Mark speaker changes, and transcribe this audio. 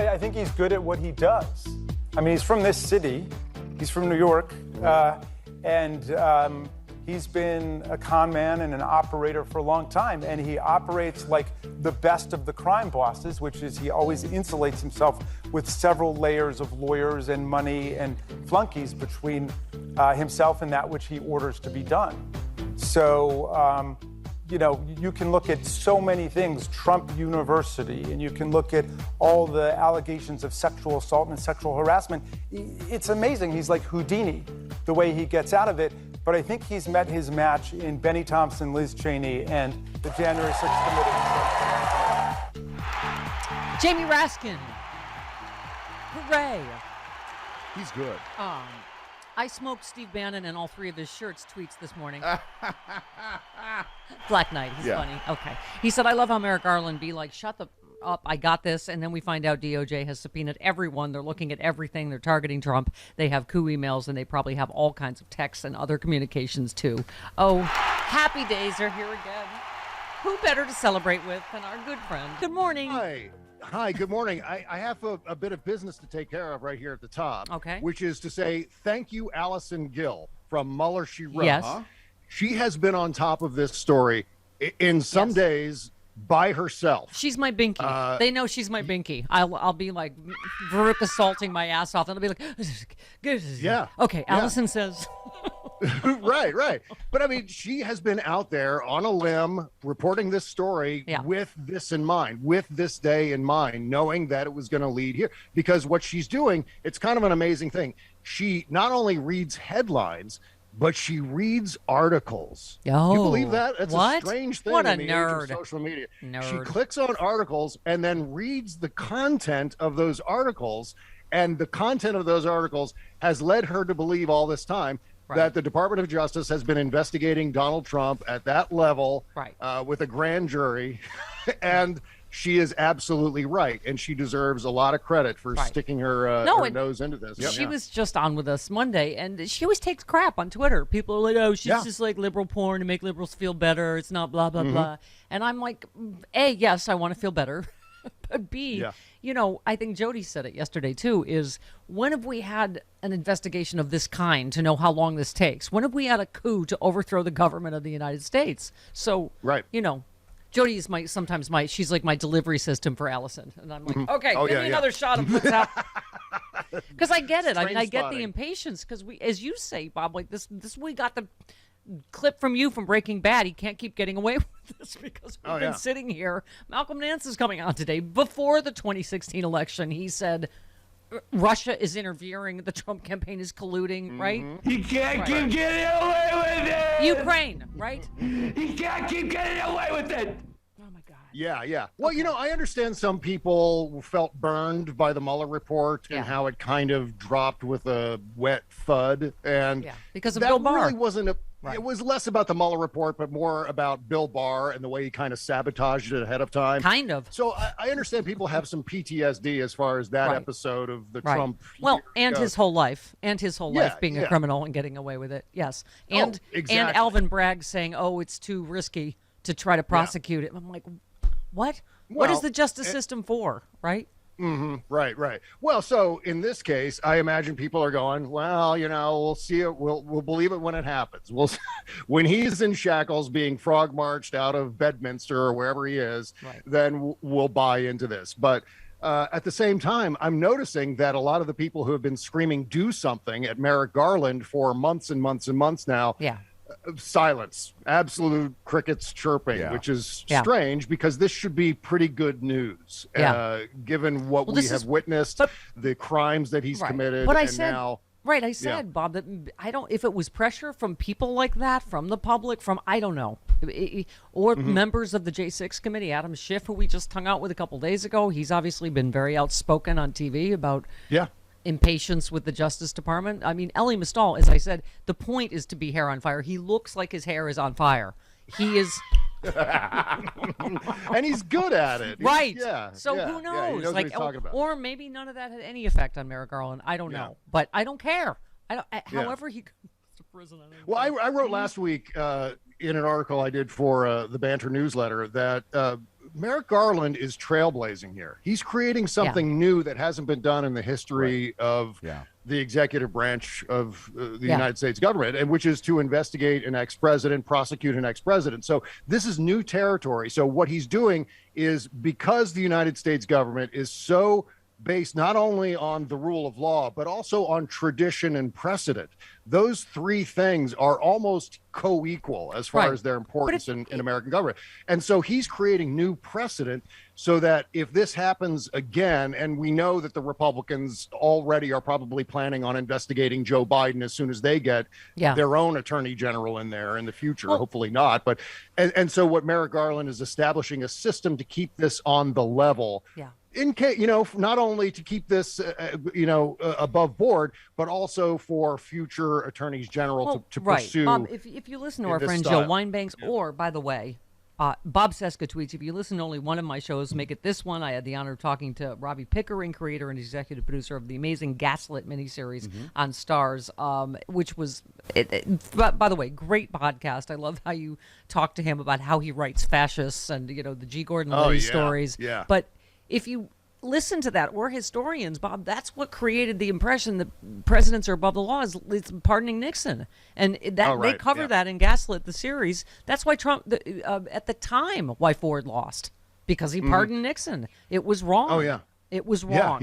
Speaker 1: I think he's good at what he does. I mean, he's from this city. He's from New York. And he's been a con man and an operator for a long time. And he operates like the best of the crime bosses, which is he always insulates himself with several layers of lawyers and money and flunkies between himself and that which he orders to be done. So, you can look at so many things, Trump University, and you can look at all the allegations of sexual assault and sexual harassment. It's amazing. He's like Houdini, the way he gets out of it. But I think he's met his match in Benny Thompson, Liz Cheney, and the January 6th committee.
Speaker 2: Jamie Raskin. Hooray.
Speaker 3: He's good.
Speaker 2: I smoked Steve Bannon and all three of his shirts tweets this morning. Black Knight. He's funny. Okay. He said, I love how Merrick Garland be like, shut the up, I got this. And then we find out DOJ has subpoenaed everyone. They're looking at everything. They're targeting Trump. They have coup emails, and they probably have all kinds of texts and other communications, too. Oh, happy days are here again. Who better to celebrate with than our good friend? Good morning.
Speaker 3: Hi, good morning. I have a bit of business to take care of right here at the top.
Speaker 2: Okay.
Speaker 3: Which is to say, thank you, Allison Gill from Mueller, She Wrote.
Speaker 2: Yes.
Speaker 3: She has been on top of this story in some days by herself.
Speaker 2: She's my binky. They know she's my binky. I'll be like Veruca salting my ass off, and I'll be like,
Speaker 3: yeah.
Speaker 2: Okay, Allison says.
Speaker 3: Right. But I mean, she has been out there on a limb reporting this story with this in mind, with this day in mind, knowing that it was going to lead here. Because what she's doing, it's kind of an amazing thing. She not only reads headlines, but she reads articles.
Speaker 2: Oh,
Speaker 3: you believe that? It's
Speaker 2: what?
Speaker 3: A strange thing
Speaker 2: what a
Speaker 3: in the
Speaker 2: nerd.
Speaker 3: age of social media.
Speaker 2: Nerd.
Speaker 3: She clicks on articles and then reads the content of those articles. And the content of those articles has led her to believe all this time that the Department of Justice has been investigating Donald Trump at that level with a grand jury. And she is absolutely right. And she deserves a lot of credit for sticking her nose into this.
Speaker 2: She was just on with us Monday, and she always takes crap on Twitter. People are like, oh, she's just like liberal porn to make liberals feel better. It's not blah, blah, blah. And I'm like, A, yes, I want to feel better. But B, I think Jody said it yesterday, too, is when have we had an investigation of this kind to know how long this takes? When have we had a coup to overthrow the government of the United States? So, Jody is she's like my delivery system for Allison. And I'm like, okay, give me another shot of what's happening. Because I get it. I mean, I get the impatience because we, as you say, Bob, like this we got the clip from you from Breaking Bad. He can't keep getting away with this because we've been sitting here. Malcolm Nance is coming on today. Before the 2016 election, he said Russia is interfering. The Trump campaign is colluding, right?
Speaker 4: You can't keep getting away with it.
Speaker 2: Ukraine, right?
Speaker 4: You can't keep getting away with it.
Speaker 2: Oh, my God.
Speaker 3: Yeah. Well, I understand some people felt burned by the Mueller report and how it kind of dropped with a wet thud. And
Speaker 2: because of Bill Barr.
Speaker 3: Really wasn't it was less about the Mueller report, but more about Bill Barr and the way he kind of sabotaged it ahead of time.
Speaker 2: Kind of.
Speaker 3: So I understand people have some PTSD as far as that episode of the Trump.
Speaker 2: Well, and his whole life. And his whole life being a criminal and getting away with it. Yes. And and Alvin Bragg saying, oh, it's too risky to try to prosecute it. I'm like, what? What is the justice system for, right?
Speaker 3: Right. Well, so in this case, I imagine people are going, well, we'll see it. We'll believe it when it happens. When he's in shackles being frog marched out of Bedminster or wherever he is, then we'll buy into this. But at the same time, I'm noticing that a lot of the people who have been screaming do something at Merrick Garland for months and months and months now. Silence, absolute crickets chirping, which is strange because this should be pretty good news, given what we have witnessed, the crimes that he's committed.
Speaker 2: But I said, Bob, that if it was pressure from people like that, from the public, I don't know, or members of the J6 committee, Adam Schiff, who we just hung out with a couple days ago, he's obviously been very outspoken on TV about impatience with the Justice Department. I mean, Elie Mystal, as I said, the point is to be hair on fire. He looks like his hair is on fire. He is...
Speaker 3: and he's good at it.
Speaker 2: Right. So who knows?
Speaker 3: He knows what he's talking about.
Speaker 2: Or maybe none of that had any effect on Merrick Garland. I don't know. But I don't care. However he goes to prison.
Speaker 3: Well, I wrote last week in an article I did for the Banter newsletter that Merrick Garland is trailblazing here. He's creating something new that hasn't been done in the history of the executive branch of the United States government, and which is to investigate an ex-president, prosecute an ex-president. So this is new territory. So what he's doing is, because the United States government is so based not only on the rule of law, but also on tradition and precedent. Those three things are almost co-equal as far as their importance in American government. And so he's creating new precedent so that if this happens again, and we know that the Republicans already are probably planning on investigating Joe Biden as soon as they get their own attorney general in there in the future, hopefully not. But and so what Merrick Garland is establishing a system to keep this on the level. In case, not only to keep this, above board, but also for future attorneys general to pursue.
Speaker 2: Bob, if you listen to our friend Joe Weinbanks, or by the way, Bob Cesca tweets, if you listen to only one of my shows, make it this one. I had the honor of talking to Robbie Pickering, creator and executive producer of the amazing Gaslit miniseries on Stars, which was, by the way, great podcast. I love how you talk to him about how he writes fascists and, the G. Gordon Liddy stories. But if you listen to that, we're historians, Bob, that's what created the impression that presidents are above the law, is pardoning Nixon. And they cover that in Gaslit, the series. That's why Trump, at the time, why Ford lost, because he pardoned Nixon. It was wrong. It was wrong.